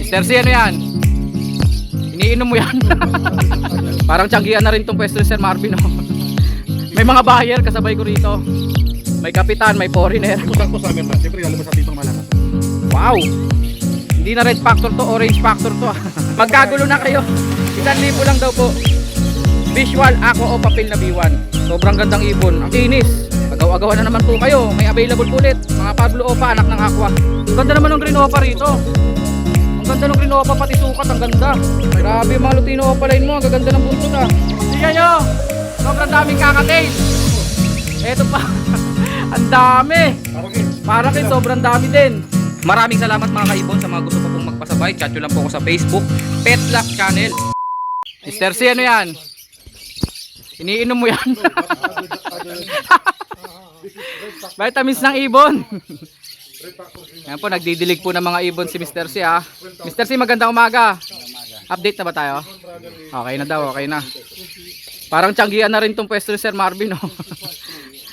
Mr. C, ano yan? Iniinom mo yan? Parang tiyanggian na rin tong pwesto ni Sir Marvin, oh. May mga buyer kasabay ko rito. May kapitan, may foreigner. Kusang ko summer na. Siyempre alam mo sa tipang malakas. Wow! Hindi na red factor to, orange factor to. Magkagulo na kayo. 1,000 lang daw po. Visual ako o papel na B1. Sobrang gandang ibon. Ang kinis. Agaw-agawan na naman po kayo. May available ulit. Mga Pablo Opa, anak ng Aqua. Ang ganda naman ng Green Opa rito. Ang ganda ng Green Opa, pati sukat. Ang ganda. Grabe yung mga Lutino Opa line mo. Ang gaganda ng buntot, ah. Tingnan nyo. Sobrang daming kakatail. Eto pa. Ang dami. Parakin, sobrang dami din. Maraming salamat mga kaibon sa mga gusto pa pong magpasabay. Chat nyo lang po ako sa Facebook Petluck Channel. Mr. C, ano yan? Iniinom mo yan? Vitamins ng ibon. Yan po, nagdidilig po ng mga ibon si Mr. C, ha. Mr. C, magandang umaga. Update na ba tayo? Okay na daw, okay na. Parang tiyanggian na rin tong pwesto ni Sir Marvin, oh.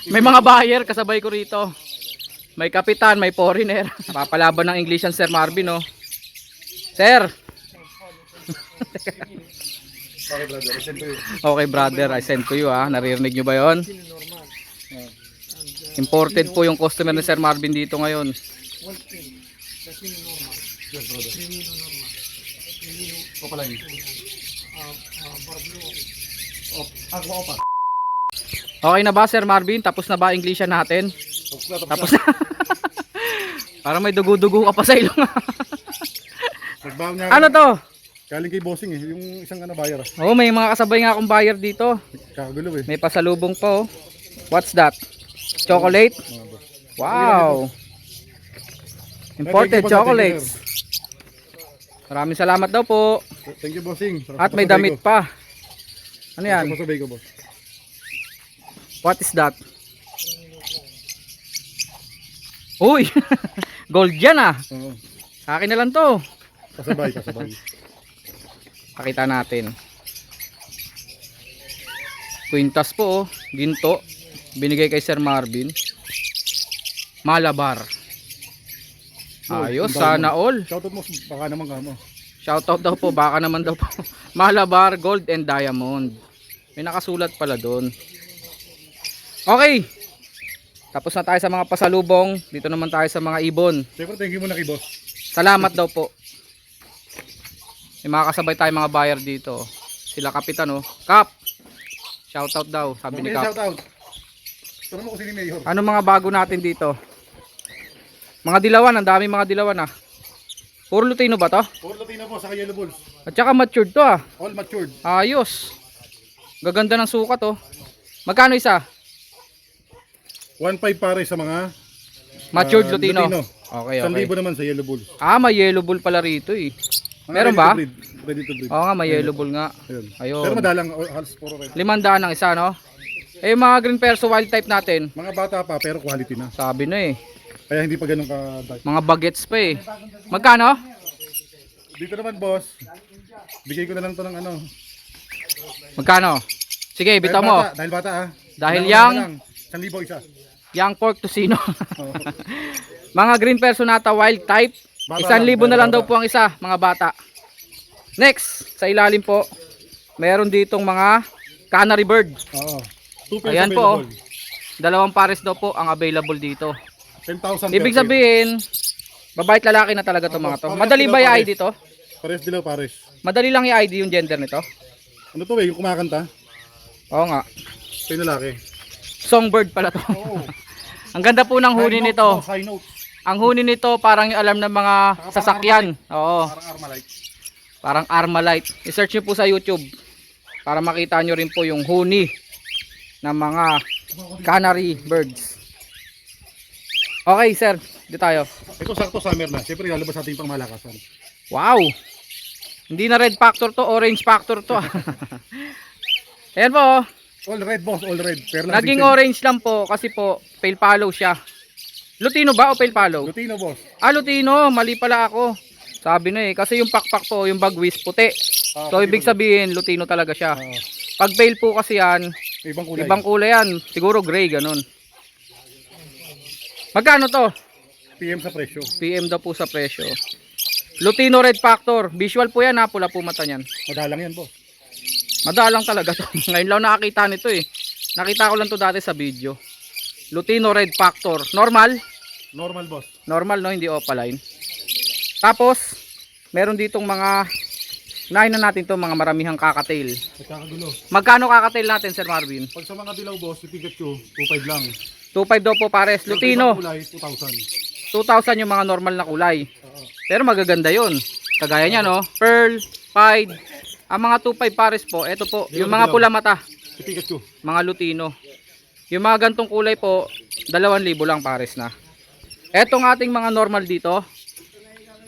May mga buyer kasabay ko rito. May kapitan, may foreigner. Papalaban ng English yan Sir Marvin, oh. Sir. Okay brother, I send to you, ah. Naririnig nyo ba yon? Imported po yung customer ni Sir Marvin dito ngayon. Okay na ba Sir Marvin? Tapos na ba Englishan natin? Tapos na. Parang may dugo-dugo ka pa sa ilong. Ano to? Galing kay bossing eh, yung isang buyer. Oo, may mga kasabay nga akong buyer dito. Kagulo eh. May pasalubong pa, oh. What's that? Chocolate? Wow. Imported chocolates. Maraming salamat daw po. Thank you bossing. At may damit pa. Ano yan? Pasabay ko boss. What is that? Uy! Gold yan, ah. Oo. Akin na lang to. Pasabay, pasabay. Pakita natin. Quintas po, oh. Ginto. Binigay kay Sir Marvin. Malabar. Ayos, sana all. Shoutout mo, baka naman ka mo. Shoutout daw po, baka naman daw po. Malabar, gold and diamond. May nakasulat pala doon. Okay. Tapos na tayo sa mga pasalubong. Dito naman tayo sa mga ibon. Siyempre, thank you muna kay boss. Salamat daw po. May mga kasabay tayo mga buyer dito. Sila kapitan, oh. Kap! Shoutout daw, sabi ni Kap. Shoutout. Tanong mo kung sino yung mayor. Ano mga bago natin dito? Mga dilawan, ang dami mga dilawan, ah. Puro Lutino ba to? All Latino po, saka Yellow Bulls. At saka matured to, ah. All matured. Ayos. Gaganda ng sukat, oh. Magkano isa? 1.5 pare sa mga Matured Lutino. Okay, okay. 1,000 naman sa Yellow Bulls. Ah, may yellow bull pala rito, eh. Mga Meron ready ba? to breed. Ready to breed. Oo nga, may yellow bull nga. Ayun. Ayun. Pero madalang, halos puro red. 500 ang isa, no? Eh, yung mga green perso wild type natin. Mga bata pa, pero quality na. Sabi na, eh. Kaya hindi pa ganun ka-dark. Mga bagets pa, eh. Magkano? Dito naman, boss. Bigay ko na lang to ng ano. Magkano? Sige, bitaw mo. Dahil bata, ah. Dahil yang 1,000 isa. Yang pork to sino? Oo. Mga green personata wild type. Bata 1,000 lang, na lang bata. daw po ang isa, mga bata. Next, sa ilalim po, meron ditong mga canary bird. Oo. 2 pairs Ayan po, available. dalawang pares daw po ang available dito. 10,000 Ibig per pair. sabihin, babae at lalaki na talaga itong mga to. Madali ba i-ID to? Pares dilaw, pares. Madali lang i-ID yung gender nito? Ano to yung kumakanta? Oo nga. Ito yung lalaki. Songbird pala to. Oo. Ang ganda po ng huni High notes, nito. High notes. Ang huni nito parang yung alam ng mga sasakyan. Oo. Parang Armalite. Parang Armalite. I-search nyo po sa YouTube para makita nyo rin po yung huni ng mga canary birds. Okay sir, dito tayo. Ito sakto summer na. Siyempre lalabas natin pang malakasan. Wow! Hindi na red factor to, orange factor to. Ayan po, oh. All red boss, all red. Pero Naging orange lang po kasi po pale follow siya. Lutino ba o pale follow? Lutino boss. Ah, Lutino, mali pala ako. Sabi na eh, kasi yung pakpak po, yung bagwis puti. So ibig sabihin, Lutino talaga siya. Pag pale po kasi yan, Ibang kulay. ibang kulay yan. Siguro gray, ganun. Magkano to? PM sa presyo. PM daw po sa presyo. Lutino Red Factor. Visual po yan ha. Pula po mata niyan. Madalang yan, boss. Madalang talaga to. Ngayon lang nakakita nito eh. Nakita ko lang to dati sa video. Lutino Red Factor. Normal. Normal, boss. Normal no, hindi opaline. Tapos, meron ditong mga nahin na natin to mga maramihang kakatail. Nagkakagulo. Magkano kakatail natin, Sir Marvin? Pag sa mga dilaw, boss, si Pikachu, 2.5 lang. 2.5 daw po pares. Lutino, Kulay, 2,000. 2,000 yung mga normal na kulay. Oo. Pero magaganda yun. Kagaya niya no, Pearl, Pied. Ang mga 2.5 pares po, ito po, yung mga pula mata, Si Pikachu. mga Lutino. Yung mga gantong kulay po, 2,000 lang pares na. Etong ating mga normal dito,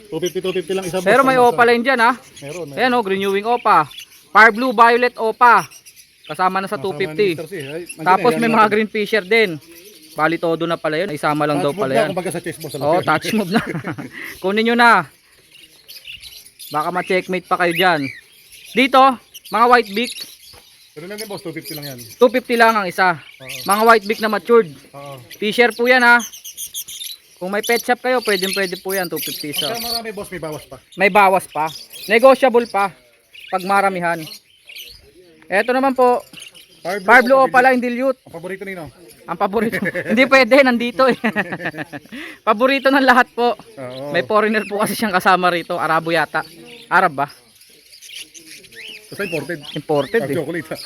250 lang isa, boss. pero may opaline dyan ha. Meron. Ayan o, green Ewing Opa. Fire Blue Violet Opa. Kasama na sa 250. Tapos may mga green fisher din. Bali todo na pala yun. Isama lang daw pala yan. Kumbaga sa chest, boss. Oo, touch move na. Kunin nyo na. Baka ma-checkmate pa kayo dyan. Dito, mga white beak. Pero lang din, boss, 250 lang yan. 250 lang ang isa. Oo. Mga white beak na matured. Oo. Fisher po yan ha. Kung may pet shop kayo, pwede po yan. 250 isa. Pagka marami, boss, may bawas pa. May bawas pa. Negotiable pa. Pag maramihan. Eto naman po. Fire Blue Opaline Dilute. Ang paborito nino. Ang paborito. Hindi pwede, nandito eh. Paborito ng lahat po. Oo. May foreigner po kasi siyang kasama rito. Arabo yata. Arab ba? Basta imported. Imported Pag eh. chocolate, ha.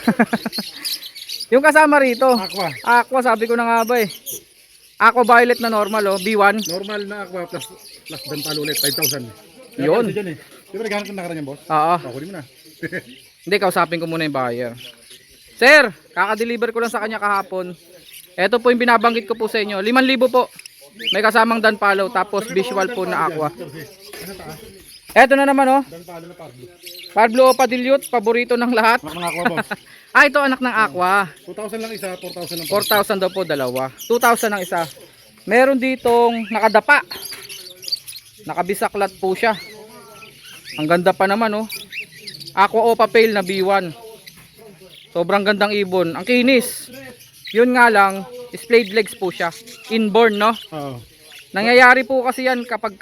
Yung kasama rito. Aqua. Aqua, sabi ko na nga ba eh. Aqua Violet na normal oh. B1. Normal na aqua plus dan palo ulit. 5,000. Yun. Dyan, eh. Di ba naghahanap ng nakaraan yan, boss? Oo. Kunin mo na. Hindi, kausapin ko muna yung buyer. Sir, kaka-deliver ko lang sa kanya kahapon. Ito po yung binabanggit ko po sa inyo. 5,000 po. May kasamang dan palo tapos visual po na aqua. Ito na naman oh. Dan palo na Pablo. Pablo Opa Dilute, paborito ng lahat. Mga aqua, boss. Ah, ito anak ng aqua. 2,000 lang isa, 4,000 lang. 4,000 daw po dalawa. 2,000 ang isa. Meron ditong nakadapa. Nakabisaklat po siya. Ang ganda pa naman oh. Aqua Opa Pale na B1. Sobrang gandang ibon. Ang kinis. Yun nga lang, splayed legs po siya. Inborn no. Oo. Nangyayari po kasi yan kapag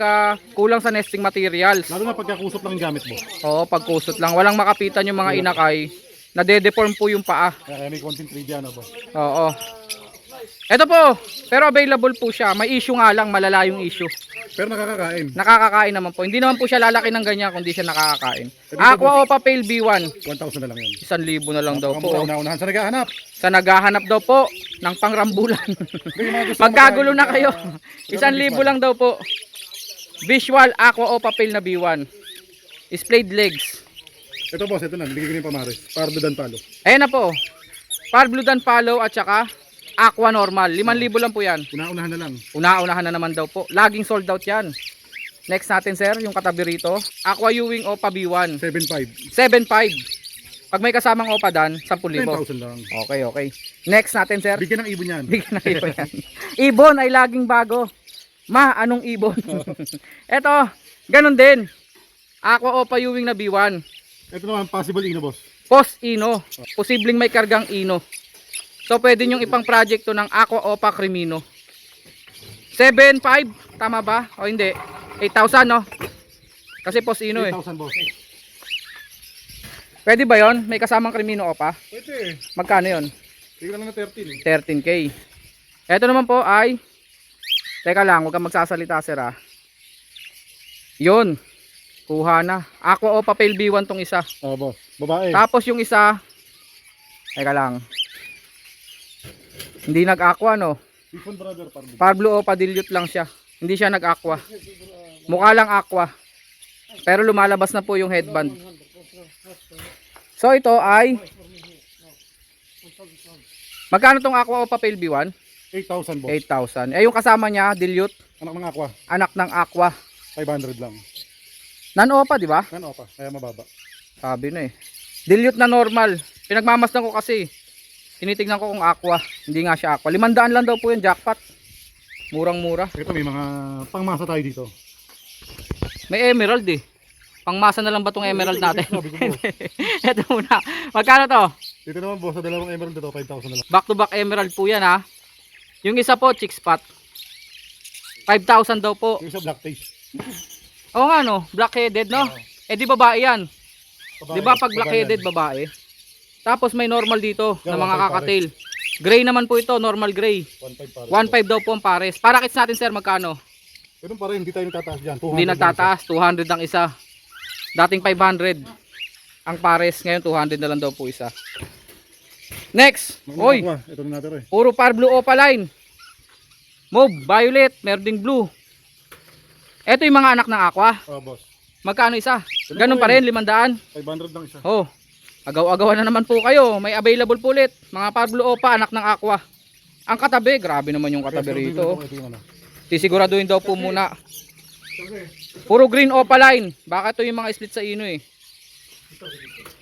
kulang sa nesting materials. Lalo na pagkakusot lang yung gamit mo. Oo, pagkusot lang. Walang makapitan yung mga inakay. Nade-deform po yung paa. Kaya may content trivia, no, boss? Oo. Ito po, pero available po siya. May issue nga lang, malala yung issue. Pero nakakakain. Nakakakain naman po. Hindi naman po siya lalaki ng ganyan kung di siya nakakakain. Aqua Opa Pale B1. 1,000 na lang yun. 1,000 na lang daw po. Una-unahan sa naghahanap. Sa naghahanap daw po ng pangrambulan. Magkagulo na kayo. 1,000 lang daw po. Visual Aqua Opa Pale na B1. Splayed legs. Ito, boss, ito na. Bigyan ko na yung pamares. Pardo dan palo. Ayan na po. Par Blue Dan Palo at saka Aqua Normal. 5,000 lang po yan. Una-unahan na lang. Una-unahan na naman daw po. Laging sold out yan. Next natin sir, yung katabi rito. Aqua Ewing Opa B1. 7,500. 7,500. Pag may kasamang Opa Dan, 10,000. 10,000 lang. Okay, okay. Next natin sir. Bigyan ng ibon yan. Bigyan na ibon yan. Ibon ay laging bago. Ma, anong ibon? Eto, ganun din. Aqua Opa Ewing na B1. Ito naman, possible ino, boss. Post Ino. Posibleng may kargang Ino. So pwede nyong ipang project to ng Aqua Opa Crimino. 7,500. Tama ba? O hindi? 8,000 no? Kasi post Ino eh. 8,000, boss. Pwede ba yon? May kasamang Crimino Opa? Pwede. Magkano yon? Tignan lang na 13 eh. 13K. Ito naman po ay, teka lang, huwag kang magsasalita sir ah. Yun. Kuha na. Aqua Opa Pale B1 tong isa. Oo, boss. Babae. Tapos yung isa, teka lang. Hindi nag-aqua no. Ipon brother, Pardo. Pablo Opa Dilute lang siya. Hindi siya nag-aqua. Mukha lang aqua. Pero lumalabas na po yung headband. So ito ay, magkano tong Aqua Opa Pale B1? 8,000, boss. 8,000. Eh yung kasama niya, Dilute, Anak ng aqua. anak ng aqua. 500 lang. Nan-Opa, di ba? Ano pa? Kaya mababa. Sabi na eh. Dilute na normal. Pinagmamasdan ko kasi. Tinitignan ko kung aqua. Hindi nga siya aqua. 500 lang daw po yung jackpot. Murang-mura. Ito may mga pangmasa tayo dito. May emerald eh. Pangmasa na lang ba tong emerald natin? Sabi ko, boss. Ito muna. Magkano to? Dito naman, boss, sa dalawang emerald dito, 5,000 na lang. Back to back emerald po yan ha. Yung isa po, chick spot. 5,000 daw po. Yung isa black taste. Oo nga no, black-headed no. Eh di babae yan. Babae, Di ba pag babae black-headed yan. babae? Tapos may normal dito na Yeah, mga 1.5 kakatail. Gray naman po ito, normal gray. 1.5 pares. 1.5 daw po ang pares. Para kits natin sir, magkano? Ganun pa rin, hindi tayo nagtataas dyan. 200 Hindi nagtataas, 200 ang isa. Dating 500 ang pares, ngayon 200 na lang daw po isa. Next, oy, Ito na natin eh. puro par blue opaline. Mauve, violet, meron ding blue. Ito yung mga anak ng aqua. Boss. Magkano isa? Ganun pa rin, 500. 500 lang isa. Oh, agaw-agawan na naman po kayo. May available po ulit. Mga par blue opa, anak ng aqua. Ang katabi, grabe naman yung katabi rito. Ito yung ano. Sisiguraduhin daw po muna. Puro green opaline. Baka ito yung mga split sa ino eh.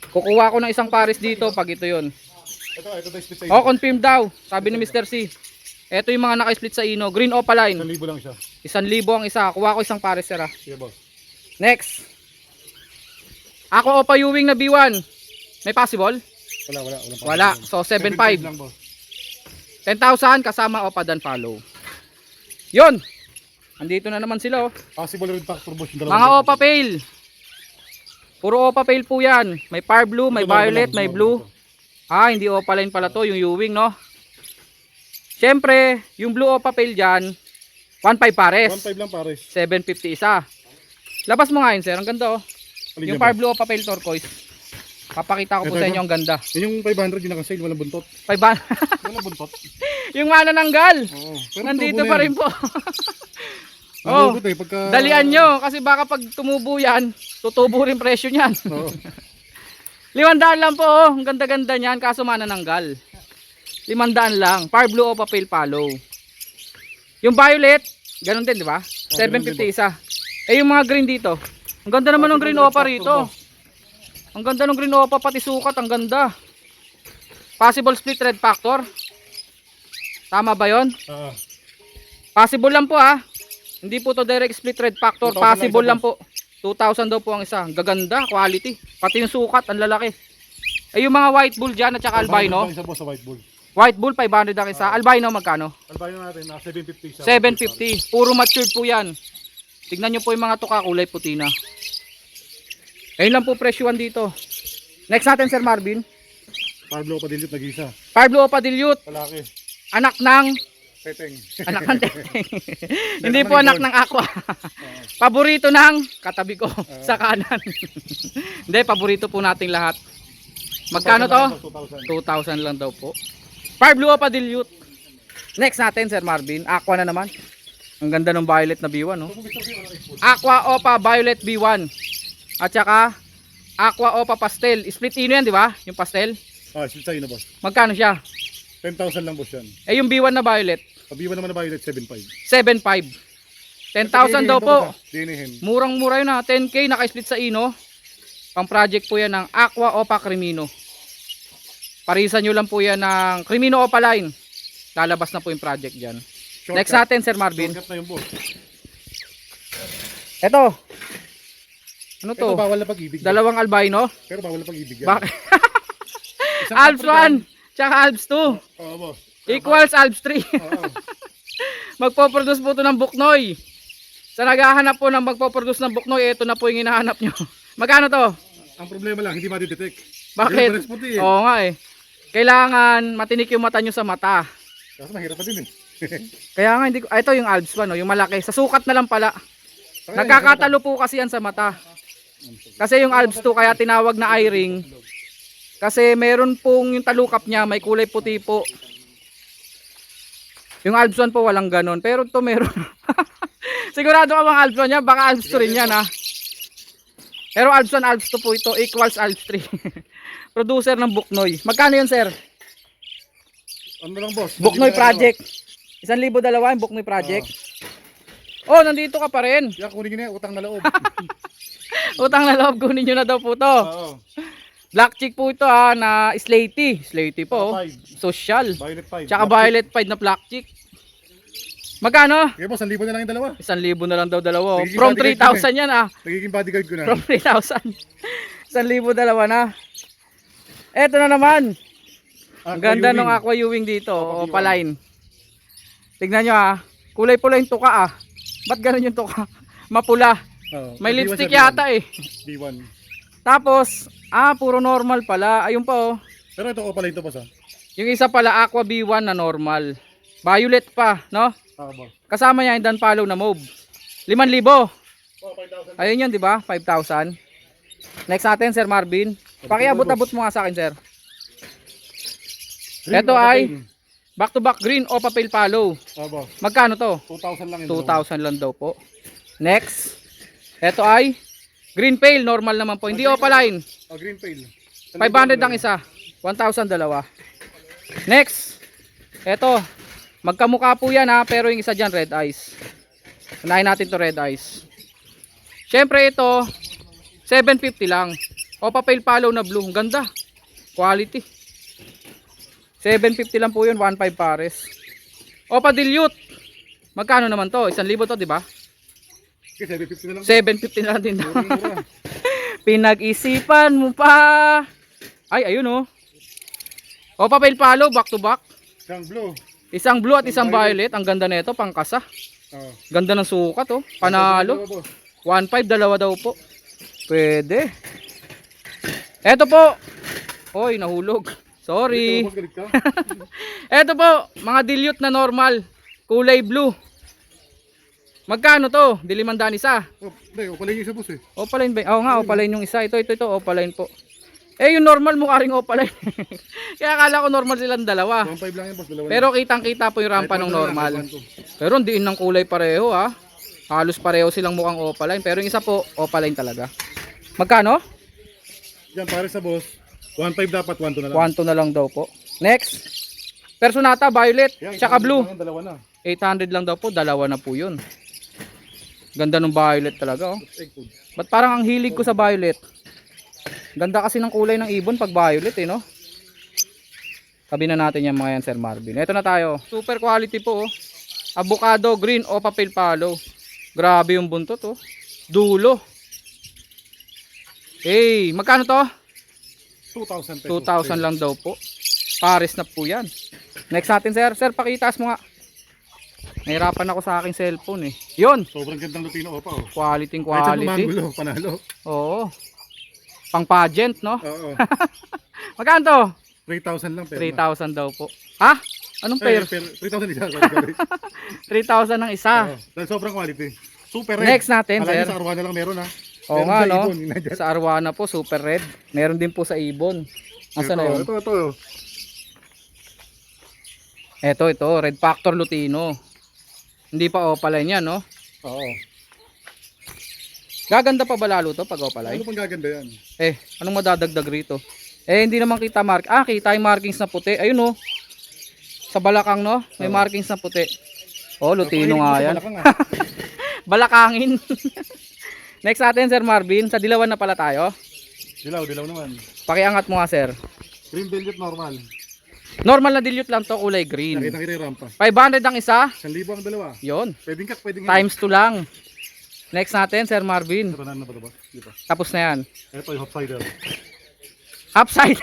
Kukuha ko ng isang pares dito pag ito yun. Ito tayo split sa Oh, confirm daw. Sabi ni Mr. C. Ito yung mga naka-split sa ino. Green opaline. 1,000 lang siya. 1,000 ang isa. Kuha ko isang pares sir ah. Sige boss. Next. Ako opa Ewing na B1. May possible? Wala. Wala. So 7.5 7.5. lang boss. 10,000 kasama opa dan follow. Yun. Andito na naman sila oh. Possible rin factor boss yung Mga opa pale. Puro opa pale po yan. May par blue, may violet, may blue. Ah, hindi opaline pala to, yung Ewing no. Siyempre, yung blue opa pale dyan, 1.5 pares. 1.5 lang pares. 750 isa. Labas mo nga yun sir, ang ganda oh. Alin Yung yan, par boss? blue opa pale turquoise. Papakita ko po Ito, sa ito? inyo ang ganda. Yun yung 500 yung nakasale, walang buntot. 500. Walang buntot. Yung manananggal. Oo. Pero Nandito tubo pa na rin yan. po. Ang Oh, ugot eh, pagka... dalian nyo kasi baka pag tumubo yan, tutubo rin presyo niyan. Oo. 500 lang po oh. Ang ganda-ganda niyan kaso manananggal. 500 lang. Par blue o papel follow. Yung violet, ganun din, di ba? ganun 750 din, isa. Eh yung mga green dito. Ang ganda naman ng green opa rito. Ang ganda ng green opa pati sukat, ang ganda. Possible split red factor. Tama ba 'yon? Ah, Possible lang po ah. Hindi po to direct split red factor. 2,000 Possible lang lang po. 2,000 daw po ang isa. Ang gaganda, quality. Pati yung sukat, ang lalaki. Eh yung mga white bull dyan at saka albino. Isa boss sa white bull. White bull 500 ang isa. Albino magkano? Albino natin, 750 siya. 750. Puro matured po yan. Tignan nyo po yung mga tuka, kulay puti na. Ayun lang po presyuan dito. Next natin Sir Marvin. Pablo Padilot nag-isa. Pablo Padilute. Palaki. Anak ng Peteng. anak ng teteng. Hindi po anak ng aqua. Paborito ng katabi ko sa kanan. Hindi, paborito po nating lahat. Magkano to? 2,000. 2,000 lang daw po. Pablo Padilute. Next natin Sir Marvin. Aqua na naman. Ang ganda ng violet na B1 no? Aqua Opa Violet B1. At saka Aqua Opa Pastel. Split ino yan di ba? Yung pastel. Split sa'yo na boss. Magkano siya? 10,000 lang boss yan. Eh yung B1 na violet. Pabiwan naman na violet, 7,500. 7.5. 10,000 daw po. Dinihin. Murang-mura yun ha. 10k naka-split sa ino. Pang project po yan ng Aqua Opa Crimino. Parisan nyo lang po yan ng Crimino Opa line. Lalabas na po yung project dyan. Next natin Sir Marvin. Shortcut na yung boss. Eto. Ano Ito to? bawal na pag-ibig. Dalawang albino. Pero bawal na pag-ibig yan. Bakit? Isang Alps African. 1 tsaka Alps 2 Oo boss. equals Alps 3. Oo. Magpo-produce po ito ng buknoy. Sa naghahanap po ng magpo-produce ng buknoy, ito na po yung hinahanap nyo. Magkano to? Ang problema lang, hindi ma-detect. Bakit? Pares puti eh. Oo nga eh. Kailangan matinik yung mata nyo sa mata. Kasi mahirap pa din eh. Kaya nga hindi ko, ito yung Alps 1 no, yung malaki. Sa sukat na lang pala. Nagkakatalo po kasi yan sa mata. Kasi yung Alps 2 kaya tinawag na eye-ring. Kasi meron pong yung talukap niya, may kulay puti po. Yung Alps 1 po walang ganon. Pero ito meron. Sigurado ka bang Alps 1 niya? Baka Alps 2 rin yan ha. Pero Alps 1, Alps 2 po ito equals Alps 3. Producer ng Buknoy. Magkano yun sir? Ano lang boss? Buknoy Project. 1,200 yung Buknoy Project. Oh, nandito ka pa rin. Kaya kunin nyo na yan, utang na loob. Utang na loob, kunin nyo na daw po to. Oo. Black chick po ito ha, na slaty. Slaty po. Oh. 5. Social. Violet 5. Tsaka violet 5 na black chick. Magkano? Kaya boss, 1,000 na lang yung dalawa. 1,000 na lang daw dalawa. Oh. Nagiging From bodyguard 3,000 yan ah. Nagiging bodyguard ko na. From 3,000. 1,000 dalawa na. Eto na naman. Ang ganda ng aqua Ewing dito. O paline. Tignan nyo ah. Kulay pula yung tuka ah. Ba't ganun yung tuka? Mapula. May B1 lipstick siya, yata eh. B1. Tapos, puro normal pala. Ayun pa oh. Pero ito ko pala ito, boss, ah. Yung isa pala Aqua B1 na normal. Violet pa, no? Boss. Kasama niya yung Danpalo na mauve. 5,000. Oh, 5,000. Ayun yun, di ba? 5,000. Next natin, Sir Marvin. Pakiabot-abot mo nga sa akin, sir. Green, Ito o ay papel. back-to-back green o papel palo. Boss. Magkano to? 2,000 lang yun. 2,000 lang daw po. Next. Ito ay green pail, normal naman po. Hindi opaline. Oh, green pail. 500 ang isa. 1,000 dalawa. Next. Ito. Magkamukha po yan ha, pero yung isa dyan red eyes. Unahin natin to red eyes. Syempre ito 750 lang. O papel palo na blue. Ang ganda. Quality. 750 lang po yun. 1.5 pares. O pa dilute. Magkano naman to? 1,000 to, di ba? Okay, 750 na lang. 750 na lang din. Mura. Pinag-isipan mo pa. Ay, ayun oh. O papel palo, back to back. Isang blue. Isang blue at isang violet. Ang ganda nito, pangkasa. Oh. Ganda ng sukat oh. Panalo. 1.5 dalawa daw po. Pwede. Eto po. Oy, nahulog. Sorry. Boss, galit ka? Eto po, mga dilute na normal. Kulay blue. Magkano to? Di 500 isa. Oh, hindi, pala yung isa, boss, eh. Opaline ba? Oo nga, opaline yung isa. Ito, opaline po. Eh, yung normal mukha ring opaline. Kaya akala ko normal silang dalawa. 1.5 lang yan, boss. Dalawa. Pero kitang-kita po yung rampa ng normal. Pero hindi ng kulay pareho ha. Halos pareho silang mukhang opaline. Pero yung isa po, opaline talaga. Magkano? Yan, pare sa boss. 1.5 dapat, 1.2 na lang. 1 na lang daw po. Next. Personata, violet, Yan, tsaka isang blue. lang, dalawa na. 800 lang daw po, dalawa na po yun. Ganda ng violet talaga oh. Egg food. Ba't parang ang hilig ko sa violet? Ganda kasi ng kulay ng ibon pag violet eh no. Sabi na natin yan mga yan, Sir Marvin. Ito na tayo. Super quality po oh. Avocado green o papel palo. Grabe yung buntot oh. Dulo. Hey, magkano to? 2,000 pesos. 2,000 lang daw po. Pares na po yan. Next natin sir. Sir, pakitaas mo nga. Nahirapan ako sa aking cellphone eh. Yun. Sobrang gandang Lutino Opa, oh. Quality Kahit sa quality. lumangulo, panalo. Oo. Pang pageant no? Oo. Magkano to? 3,000 lang, pero. 3,000 daw po. Ha? Anong pair? 3,000 isa. Sorry. 3,000 ang isa. Oo. Dahil sobrang quality. Super red. Next natin, Alam sir. niyo sa Arwana lang meron, ha. Oo Meron nga sa no. Ibon, yun na dyan. Sa Arwana po super red. Meron din po sa Ibon. Nasaan na yun? Ito. Ito, Red Factor Lutino. Hindi pa opaline yan, no? Oo. Gaganda pa ba lalo to pag Ano opaline? pang gaganda yan? Eh, anong madadagdag rito? Eh, hindi naman kita kita yung markings na puti. Ayun, no? Sa balakang, no? May markings na puti. Oh, Lutino nga yan. Balakangin. Next natin, Sir Marvin. Sa dilawan na pala tayo. Dilaw naman. Pakiangat mo nga, sir. Green velvet normal. Normal na dilute lang to, kulay green. Nakita yung rampa. 500 ang isa. 1,000 ang dalawa. Yon. Pwedeng cut, pwedeng Times 2 lang. Next natin, Sir Marvin. Ito na ba ito ba? Dito. Tapos na yan. Ito yung hopsider. Upside.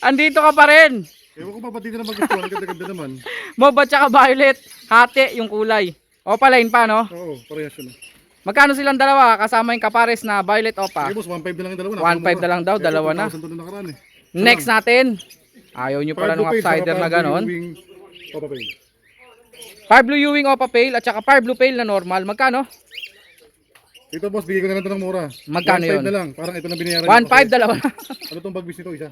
Andito ka pa rin. Ewan ko pa ba't dito naman gusto. Ang ganda-ganda naman. Mauve at saka violet. Hati yung kulay. Opaline pa, no? Oo, parehas yun. Magkano silang dalawa? Kasama yung kapares na violet opa. Okay, boss, 1.5 na lang yung dalawa. 1.5 na lang daw, dalawa na. 2,000 to nakaraan, eh. Next natin. Ayaw nyo pala ng upsider na ganon. Fire Blue Ewing opa pale at saka Fire Blue pale na normal. Magkano? Ito boss, bigay ko na lang ito ng mura. Magkano 1.5 yun? na lang, parang ito na binayaran. 1.5 dalawa na. Ano tong bagbis nito isa?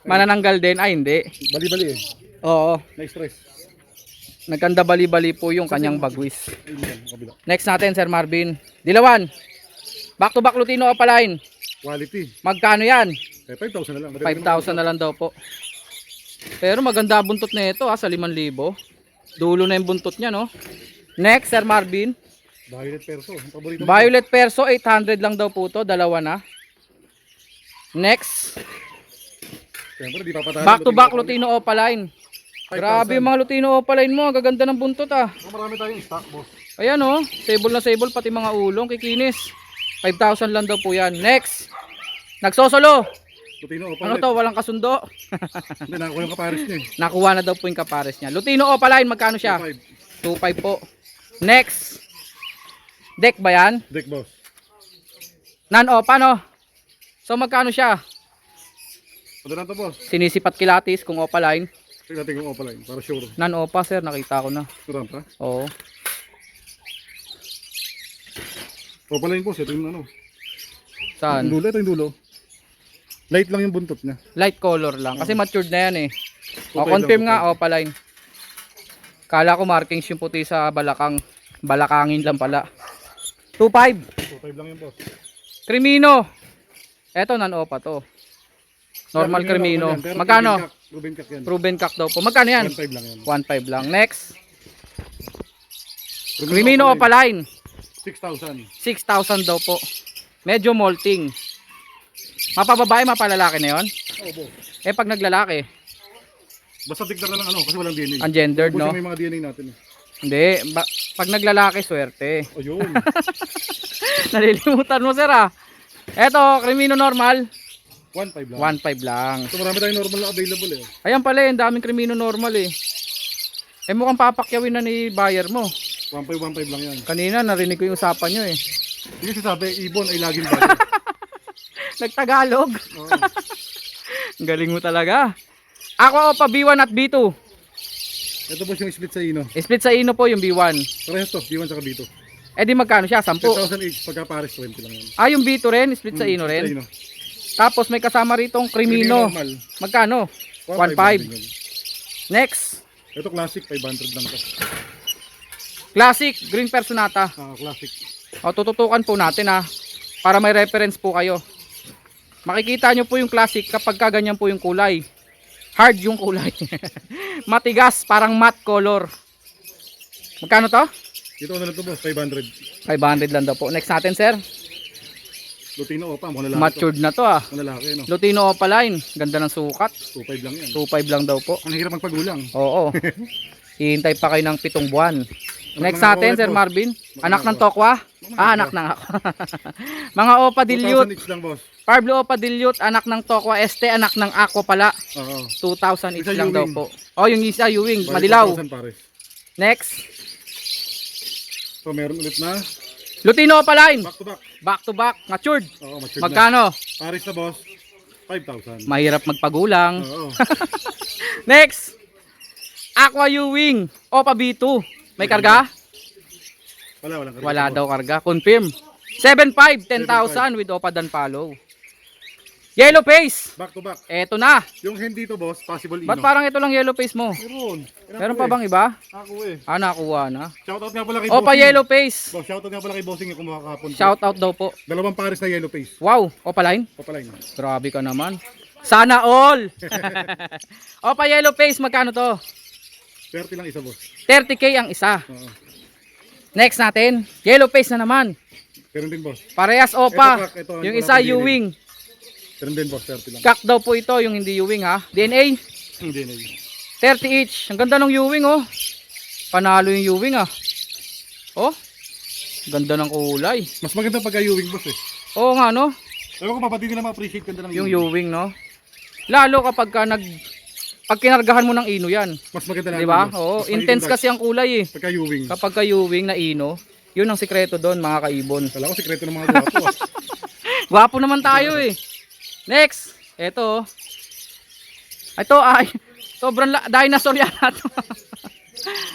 Manananggal din. Ay, hindi. Bali-bali eh. Oo. Na-stress. Nagkanda bali-bali po yung kanyang bagwis. Ayun yan, kabila. Next natin, Sir Marvin. Dilawan. Back to back Lutino opaline. Quality. Magkano yan? Eh, 5,000 na lang. 5,000 na lang daw po. Pero maganda buntot na ito sa 5,000. Dulo na yung buntot niya, no? Next, Sir Marvin. Violet Perso. Ang paborito. Violet Perso, 800 lang daw po to. Dalawa na. Next. Siyempre, di papatalo. Back to back Lutino opaline. Grabe yung mga Lutino opaline mo. Gaganda ng buntot ah. Marami tayong stock, boss. Ayan oh. Sable na sable pati mga ulong. Kikinis. 5,000 lang daw po yan. Next. Nagsosolo. Lutino Opa. Ano to? Walang kasundo. Hindi, nakakuha yung kapares niya eh. Nakuha na daw po yung kapares niya. Lutino opaline. Magkano siya? 5. 2.5 po. Next. Deck ba yan? Deck boss. Non-opa no? So magkano siya? Ano na to boss? Sinisipat kilatis kung opaline. Tingnan natin kung opaline. Para sure. Non-opa sir, nakita ko na. Turan pa? Oo. Opaline boss. Ito yung ano. Saan? Yung dulo. Ito yung dulo. Light lang yung buntot niya. Light color lang. Kasi matured na yan eh. O, Okay confirm lang, nga, opaline. Kala ko markings yung puti sa balakang. Balakangin lang pala. 2.5. 2.5 lang yung boss. Crimino. Eto, non-opa to. Normal Crimino. Magkano? Ruben Kak yan. Proven cock daw po. Magkano yan? 1.5 lang yan. 1.5 lang. Next. Crimino opaline. 6,000. 6,000 daw po. Medyo molting. Mapababae, mapalalaki na yon. Oo boss. Eh pag naglalaki, Basta tignan na lang ano kasi walang DNA. ungendered Boss, no? may mga DNA natin eh. Hindi. Pag naglalaki, swerte. O yun. Nalilimutan mo sir ah. Eto, Crimino normal. 1.5 lang. 1.5 lang. So marami tayong normal na available eh. Ayan pala, yung daming Crimino normal eh. Eh mukhang papakyawin na ni buyer mo. 1.5 lang yan. Kanina narinig ko yung usapan nyo eh. Hindi kasi sabi, ibon ay laging bago. Nagtagalog. Oo. Ang galing mo talaga. Aqua Opa B1 at B2. Ito boss yung split sa ino. Split sa ino po yung B1. Parehas to, B1 saka B2. Eh di magkano siya? 10. 10,000 each, pagka pares 20 lang yan. Ah, yung B2 rin, split sa ino rin. Tapos may kasama ritong Crimino. Normal. Magkano? 1.5. 1.5. Next, Ito classic, 500 lang to. Classic Green Personata. Classic. O tututukan po natin ha, para may reference po kayo. Makikita nyo po yung classic kapag kaganyan po yung kulay. Hard yung kulay. Matigas, parang matte color. Magkano to? Ito ano lang to boss, 500. 500 lang daw po. Next natin sir. Lutino Opa, mga lalaki Matured na to ah. to. Mga lalaki no. Lutino Opaline. Ganda ng sukat. 2.5 lang yan. 2.5 lang daw po. Ang hirap magpagulang. Oo. Hihintay pa kayo ng 7 buwan. Next ng natin, Aqua Sir ulit, boss. Marvin. Mga Anak ng Aqua. Tokwa? Ah, anak ng ako. Mga Opa 2,000 Dilute. each lang boss. Pablo Opa Dilute, anak ng Tokwa. Este, anak ng Aqua pala. Oo. 2,000 each Isa lang daw Ewing. po. Oh, yung isa, Ewing. Bali, Madilaw. 4,000 pares. Next. So meron ulit na Lutino Opa Line. back to back. Back to back. Matured. Oo, matured na. Magkano? Pares na boss, 5,000. Mahirap magpagulang. Oo. Next. Aqua Ewing. Opa B2. May karga? Walang karga. Wala daw karga. Confirm. 7.5, 10,000 with Opa Dan Follow. Yellow face. Back to back. Eto na. Yung hindi to boss, possible ino. Ba't parang ito lang yellow face mo? Meron. Meron pa bang iba? Ako eh. Ah, nakuha na. Shoutout nga pala kay Opa Bossing. yellow face. Boss, shoutout nga pala kay Bossing yung kumuha kahapon. Shout out daw po. Dalawang pares na yellow face. Wow, Opa line. Papaline. Grabe ka naman. Sana all. Opa yellow face, magkano to? 30 lang isa boss. 30k ang isa. Oo. Next natin, yellow face na naman. Meron din boss. Parehas Opa. Ito, ito, Yung wala isa pa DNA. Ewing. Meron din boss, 30 lang. Kak daw po ito, yung hindi Ewing ha. DNA, Hindi na 30 each. Ang ganda ng Ewing oh. Panalo yung Ewing ah. Oh. Ganda ng kulay. Mas maganda pagka Ewing boss eh. Oo nga no. Ewan ko mapati nila ma-appreciate ganda ng Yung Ewing no. Lalo kapag ka pag kinargahan mo ng ino yan. Mas maganda na. Di ba? boss. Oo, Mas intense magiging kasi ang kulay eh. dark. Pagka Ewing. Kapag ka Ewing na ino, yun ang sikreto doon mga kaibon. Kala ko sikreto ng mga gwapo ah. Gwapo naman tayo eh. Next, eto. Ito ay sobrang dinosaur yata to.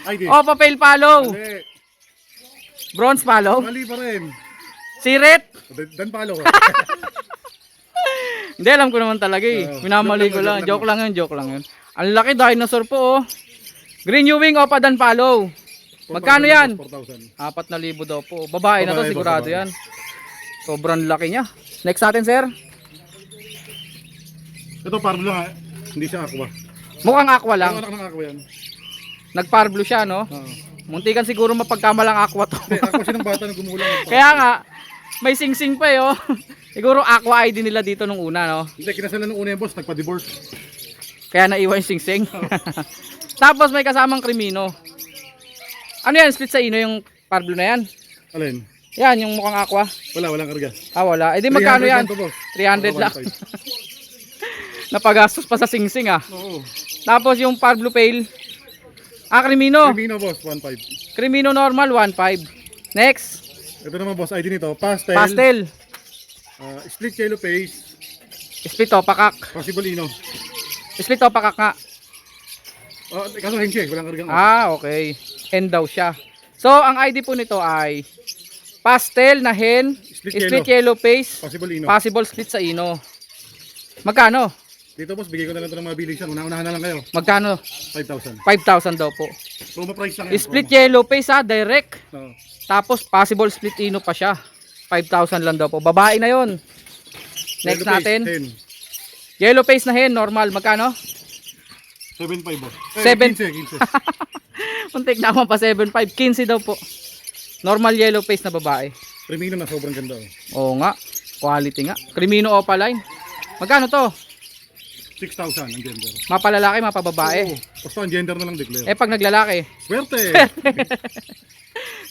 Ay di. Oh, papel follow. Mali. Bronze follow. Mali pa rin. Siret. Dan palo ko. Hindi, alam ko naman talaga eh. Minamali ko lang. Joke lang yun, joke lang yun. Ang laki dinosaur po oh. Green Ewing Opa Dan Follow. Magkano yan? 4,000. 4,000 daw po. Babae na to, Babae, sigurado babae. yan. Sobrang laki niya. Next natin, sir. Ito parblo nga. Hindi siya aqua. Mukhang aqua lang. Anak ng aqua yan. Nagparblo siya, no? Oo. Muntikan siguro mapagkamalang aqua to. Hindi, aqua siya ng bata na gumulang. Kaya nga, may sing-sing pa eh, oh. Siguro aqua ID nila dito nung una, no? Hindi, kinasalan ng una yung boss, nagpa-divorce. Kaya naiwan yung sing-sing. Tapos may kasamang Crimino. Ano yan? Split sa ino yung parblo na yan? Alin? Yan, yung mukhang aqua. Walang karga. Ah, wala. Eh di magkano 300 yan? lang to, boss. 300 lang. 1.5. Napagastos pa sa sing-sing, ah. Oo. Tapos yung parblo pale. Ah, Crimino. Firmino boss, 1.5. Crimino normal, 1.5. Next. Ito naman boss, ID nito, pastel. Pastel. Split yellow face, Split o pakak. possible ino. Split o pakak nga. Kaso henche, walang kargang. Okay. Hen daw siya. So, ang ID po nito ay pastel na hen, split yellow face, Possible ino. possible split sa ino. Magkano? Dito boss, bigay ko na lang ito ng mga bilisan. Una-unahan na lang kayo. Magkano? 5,000. 5,000 daw po. Promo price lang yan. Split yellow face ha, direct. Oo. Tapos possible split ino pa siya. 5,000 lang daw po. Babae na yon. Next Yellow face, natin. 10. Yellow face na hen, normal. Magkano? 7.5 boss. 7. 15. Muntik na pa 7.5. 15 daw po. Normal yellow face na babae. Premium na sobrang ganda. Oo nga. Quality nga. Crimino Opaline. Magkano to? 6,000 ang gender. Mapalalaki, mapababae. Oo. Basta ang gender na lang declare. Eh pag naglalaki. Swerte!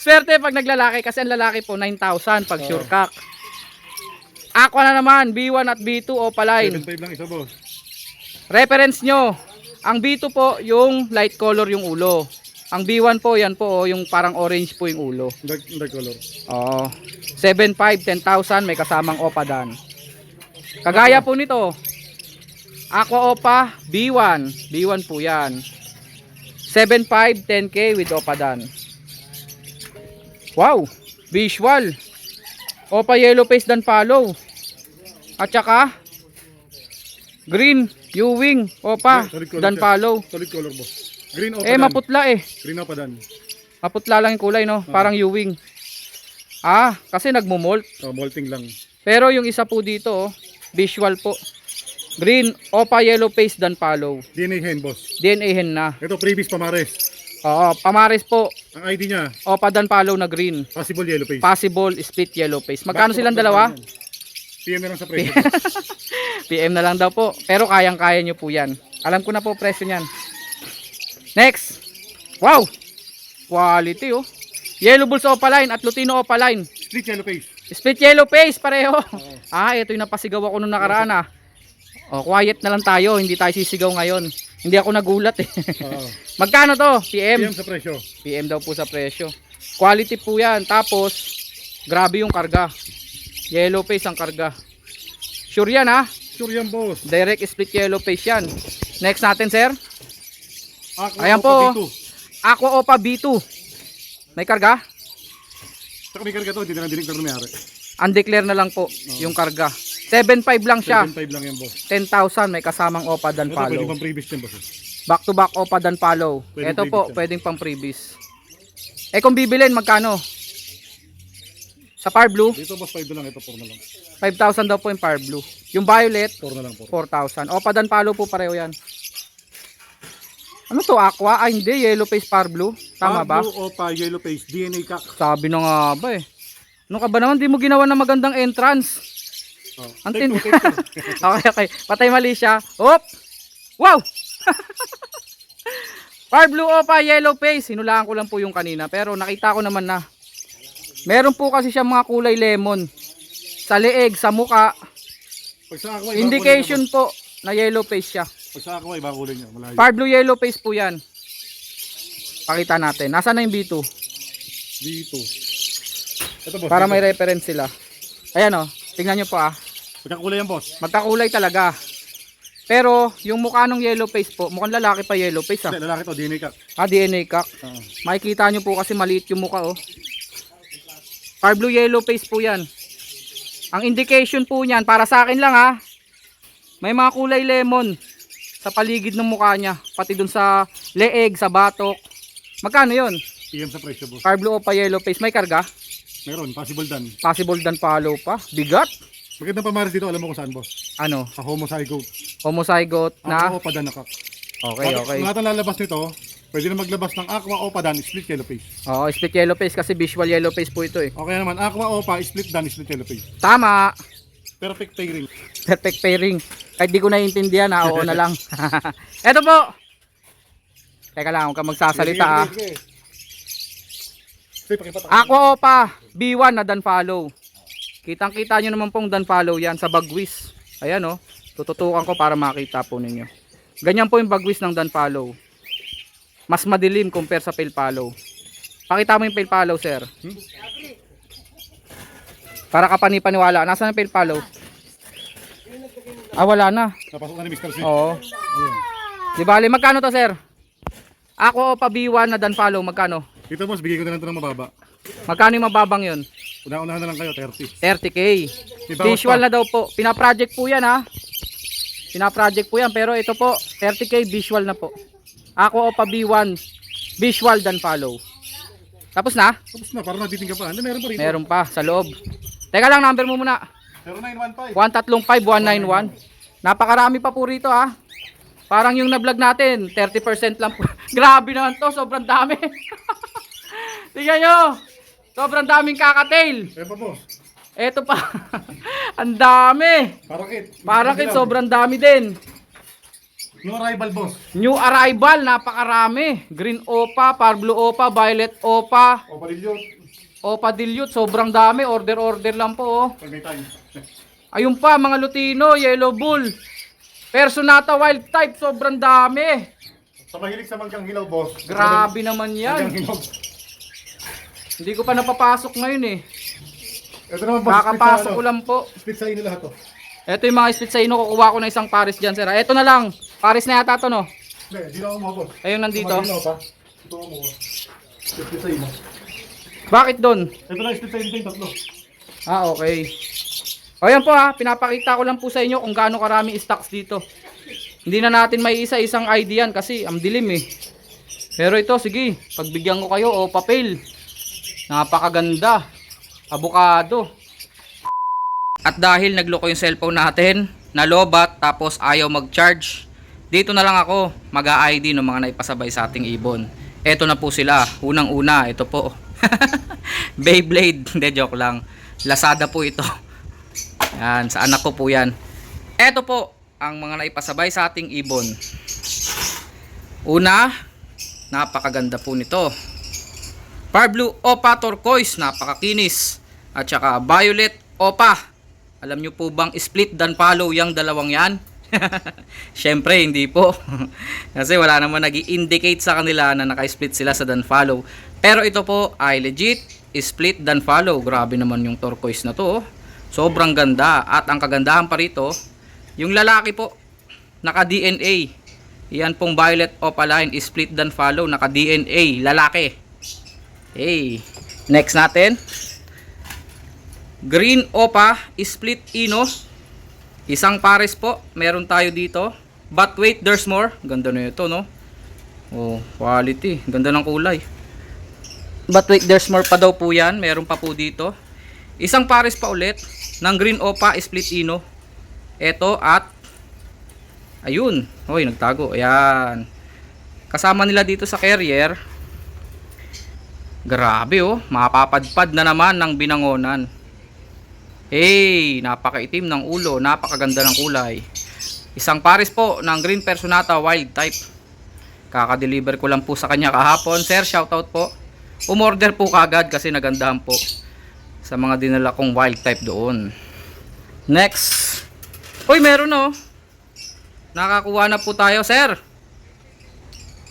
Swerte pag naglalaki kasi ang lalaki po 9,000 pag sure cock. Aqua na naman, B1 at B2 Opaline. 7.5 lang isa boss. Reference nyo. Ang B2 po yung light color yung ulo. Ang B1 po yan po yung parang orange po yung ulo. Dark color. Oo. 7.5, 10,000 may kasamang Opadan. Kagaya po nito. Aqua Opa B1. B1 po yan. 7.5, 10K with Opadan. Wow. Visual. Opa yellow face dan follow. At saka green Ewing Opa Solid color dan siya. follow. Solid color boss. Green opa Eh dan. maputla eh. Green opa dan. Maputla lang yung kulay no. Parang Ewing. Kasi nagmo-molt. Molting lang. Pero yung isa po dito, visual po. Green, Opa yellow face dan follow. DNA hen boss. DNA hen na. Ito previous pamares. Oo, pamares po. Ang ID niya, Opa dan follow na green. possible yellow face. Possible split yellow face. Magkano Back to silang back dalawa? lang yan. PM na lang sa presyo. PM na lang daw po. Pero kayang-kaya nyo po yan. Alam ko na po presyo niyan. Next. Wow! Quality oh. Yellow Bulls Opaline at Lutino Opaline. Split yellow face. Split yellow face pareho. Ito yung napasigaw ako nung nakaraan quiet na lang tayo. Hindi tayo sisigaw ngayon. Hindi ako nagulat eh. Oo. Magkano to? PM. PM sa presyo. PM daw po sa presyo. Quality po yan. Tapos, grabe yung karga. Yellow face ang karga. Sure yan ha? Sure yan boss. Direct split yellow face yan. Next natin sir. Aqua Ayan Opa po. B2. Aqua Opa B2. May karga? Saka may karga to, hindi na lang dinig na may-ari. Undeclare na lang po yung karga. 7.5 lang siya. 7.5 lang yan boss. 10,000 may kasamang Opa dan Ito pwede follow. pang previous yan boss. Back to back Opa dan follow. Pwedeng Ito po, freebies yan. pwedeng pang freebies. Eh kung bibilin, magkano? Sa Par Blue, Dito boss 5 na lang, ito 4 na lang. 5,000 daw po yung Par Blue. Yung Violet, 4 na lang po. 4,000. Opa dan follow po pareho yan. Ano to, Aqua? Hindi, Yellow Face Par Blue. Tama ba? Blue Opa yellow face DNA cock. Sabi na nga ba eh. Ano ka ba naman, di mo ginawa na magandang entrance. Oh. Antin. Take two. Okay. Patay mali siya. Hop! Wow! Par Blue Opa Yellow Face. Hinulaan ko lang po yung kanina. Pero nakita ko naman na. Meron po kasi siya mga kulay lemon. Sa leeg, sa muka. Pag sa aqua, Indication po na yellow face siya. Pag sa aqua, iba kulay niya. Malayo. Par Blue Yellow Face po yan. Pakita natin. Nasaan na yung B2? Dito. Ito boss. Para dito. may reference sila. Ayan o. Tingnan nyo po Pagkakulay yan boss. Magkakulay talaga. Pero yung mukha ng yellow face po, mukhang lalaki pa yellow face Hindi, lalaki to, DNA cock. DNA cock. Makikita nyo po kasi maliit yung mukha Par Blue Yellow Face po yan. Ang indication po niyan, para sa akin lang may mga kulay lemon sa paligid ng mukha niya. Pati dun sa leeg, sa batok. Magkano yon? PM sa presyo boss. Par Blue Opa Yellow Face, may karga? Meron, possible dan. Possible dan follow pa. Bigat. Magandang pamaris dito, alam mo kung saan boss. Ano? Sa homozygote. Homozygote na? Aqua Opa dan na cock. Okay. Lahat ng lalabas nito, pwede na maglabas ng Aqua Opa dan, split yellow face. Oo, split yellow face kasi visual yellow face po ito Okay naman, Aqua Opa, split dan, split yellow face. Tama. Perfect pairing. Perfect pairing. Kahit di ko naiintindihan oo na lang. Eto po. Teka lang, huwag ka magsasalita Sige. Sige, pakipata. Aqua Opa, B1 na dan follow. Kitang kita nyo naman pong dan follow yan sa bagwis. Ayan tututukan ko para makita po ninyo. Ganyan po yung bagwis ng dan follow. Mas madilim compare sa pale follow. Pakita mo yung pale follow sir. Para kapani-paniwala. Nasaan ang Pilpalo? Ah, wala na. Napasok na ni Mr. C. Oo. Ayun. Di bali, magkano to, sir? Ako pa B1 na dan follow, magkano? Dito boss, bigay ko na lang ito ng mababa. Magkano yung mababang yun? Una-unahan na lang kayo, 30. 30k. May bawas Visual pa. na daw po. Pina-project po yan ha. Pina-project po yan. Pero ito po, 30k visual na po. Ako pa B1, visual dan follow. Tapos na? Tapos na, parang nabiting ka pa. Ano, meron pa rito? Meron pa sa loob. Teka lang, number mo muna. 0915. 135191. Napakarami pa po rito ha. Parang yung na-vlog natin, 30% lang po. Grabe naman to, sobrang dami. Tingnan nyo. Sobrang daming kakatail. Meron pa boss. Eto pa. Ang dami. Parakit. Parakit, sobrang dami din. New arrival boss. New arrival, napakarami. Green Opa, Parblo Opa, Violet Opa, O parilyo. Opa Dilute, sobrang dami. Order lang po oh. Pag may time. Ayun pa, mga Lutino, Yellow Bull, Personata Wild Type, sobrang dami. Sa mahilig sa manggang hilaw boss. Grabe naman Manggang yan. hilaw. Hindi ko pa napapasok ngayon eh. Ito naman boss. Kakapasok ko lang po. Split sa inyo lahat to. Ito yung mga split sa ino, kukuha ko na isang pares dyan, sir. Ito na lang, pares na yata to, no? Hindi, di na ako mo boss. Ayun, nandito. Hilaw pa. Ito ako mo. Split sa inyo. Bakit doon? Ito na split sa inyo yung tatlo. Ah, okay. O yan po ha, pinapakita ko lang po sa inyo kung gaano karami stocks dito. Hindi na natin may isa-isang ID yan kasi ang dilim eh. Pero ito, sige, pagbigyan ko kayo o papel. Napakaganda. Avocado. At dahil nagloko yung cellphone natin, nalobat tapos ayaw mag-charge, dito na lang ako mag-a-ID ng mga naipasabay sa ating ibon. Eto na po sila, unang-una, ito po. Beyblade, hindi, joke lang. Lazada po ito. Yan, sa anak ko po yan. Eto po ang mga naipasabay sa ating ibon. Una, napakaganda po nito. Parblu Opa Turquoise, napakakinis. At saka Violet Opa. Alam nyo po bang split dan follow yung dalawang yan? Syempre hindi po. Kasi wala naman nag-i-indicate sa kanila na naka-split sila sa dan follow. Pero ito po ay legit split dan follow. Grabe naman yung turquoise na to. Sobrang ganda. At ang kagandahan pa rito, yung lalaki po naka-DNA. Yan pong Violet Opaline split dan follow, naka-DNA, lalaki. Hey, next natin. Green Opa split ino. Isang pares po, meron tayo dito. But wait, there's more. Ganda na ito, no? Oh, quality. Ganda ng kulay. But wait, there's more pa daw po yan. Meron pa po dito. Isang pares pa ulit ng Green Opa split ino. Ito at ayun. Hoy, nagtago. Ayan. Kasama nila dito sa carrier. Grabe oh. Mapapadpad na naman ng binangonan. Hey, napakaitim ng ulo. Napakaganda ng kulay. Isang pares po ng Green Personata Wild Type. Kaka-deliver ko lang po sa kanya kahapon. Sir, shoutout po. Umorder po kagad kasi nagandahan po sa mga dinala kong wild type doon. Next. Uy, meron oh. Nakakuha na po tayo, sir.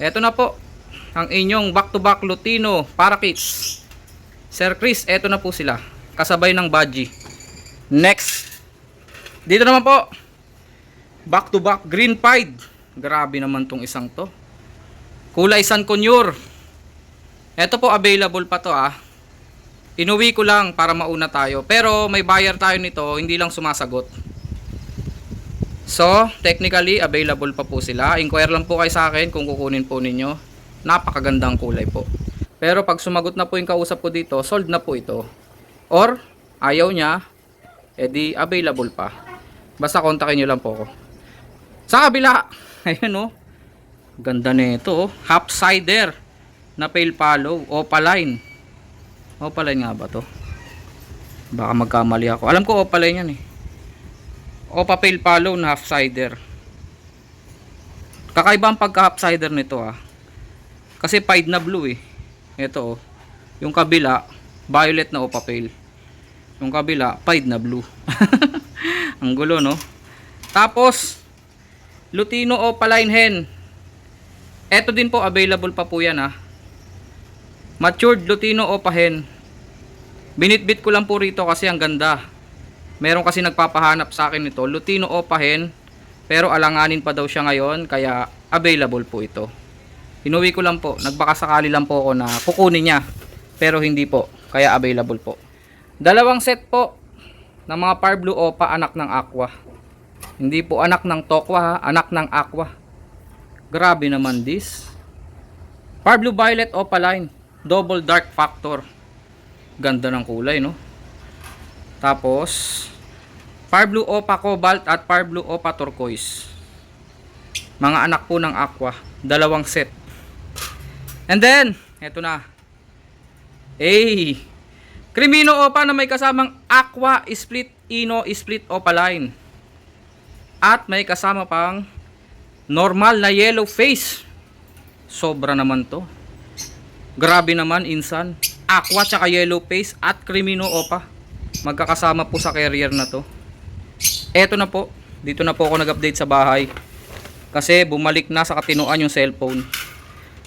Eto na po ang inyong back-to-back Lutino Parakeets. Sir Chris, eto na po sila. Kasabay ng Baji. Next. Dito naman po. Back-to-back Green Pied. Grabe naman tong isang to. Kulay San Conure. Eto po, available pa to ah. Inuwi ko lang para mauna tayo. Pero may buyer tayo nito, hindi lang sumasagot. So, technically, available pa po sila. Inquire lang po kayo sa akin kung kukunin po ninyo. Napakagandang kulay po. Pero pag sumagot na po yung kausap ko dito, sold na po ito. Or, ayaw niya, edi available pa. Basta kontakin nyo lang po ako. Sa kabila, ayun oh. Ganda nito oh. Half cider na pale follow, opaline. Opaline nga ba to? Baka magkamali ako. Alam ko opaline yan eh. Opa pale follow na half cider. Kakaiba ang pagka half cider nito ah. Kasi pied na blue eh. Ito oh. Yung kabila, violet na opa pale. Yung kabila, pied na blue. Ang gulo no? Tapos, Lutino Opaline hen. Ito din po, available pa po yan ah. Matured Lutino Opa hen. Binitbit ko lang po rito kasi ang ganda. Meron kasi nagpapahanap sa akin nito, Lutino Opa hen, pero alanganin pa daw siya ngayon, kaya available po ito. Inuwi ko lang po, nagbaka sakali lang po ako na kukunin niya, pero hindi po, kaya available po. Dalawang set po ng mga Par Blue Opa anak ng Aqua. Hindi po anak ng Tokwa ha, anak ng Aqua. Grabe naman this. Par Blue Violet Opa line, double dark factor. Ganda ng kulay, no? Tapos Par Blue Opa Cobalt at Par Blue Opa Turquoise. Mga anak po ng Aqua, dalawang set. And then, eto na. Crimino Opa na may kasamang Aqua Split Ino Split Opa line. At may kasama pang normal na yellow face. Sobra naman to. Grabe naman, insan. Aqua tsaka yellow face at Crimino Opa. Magkakasama po sa carrier na to. Eto na po. Dito na po ako nag-update sa bahay. Kasi bumalik na sa katinoan yung cellphone.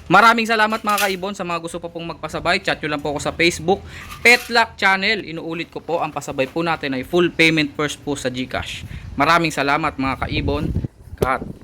Maraming salamat mga kaibon sa mga gusto pa pong magpasabay. Chat nyo lang po ako sa Facebook Petlock Channel. Inuulit ko po, ang pasabay po natin ay full payment first po sa GCash. Maraming salamat mga kaibon. Cut.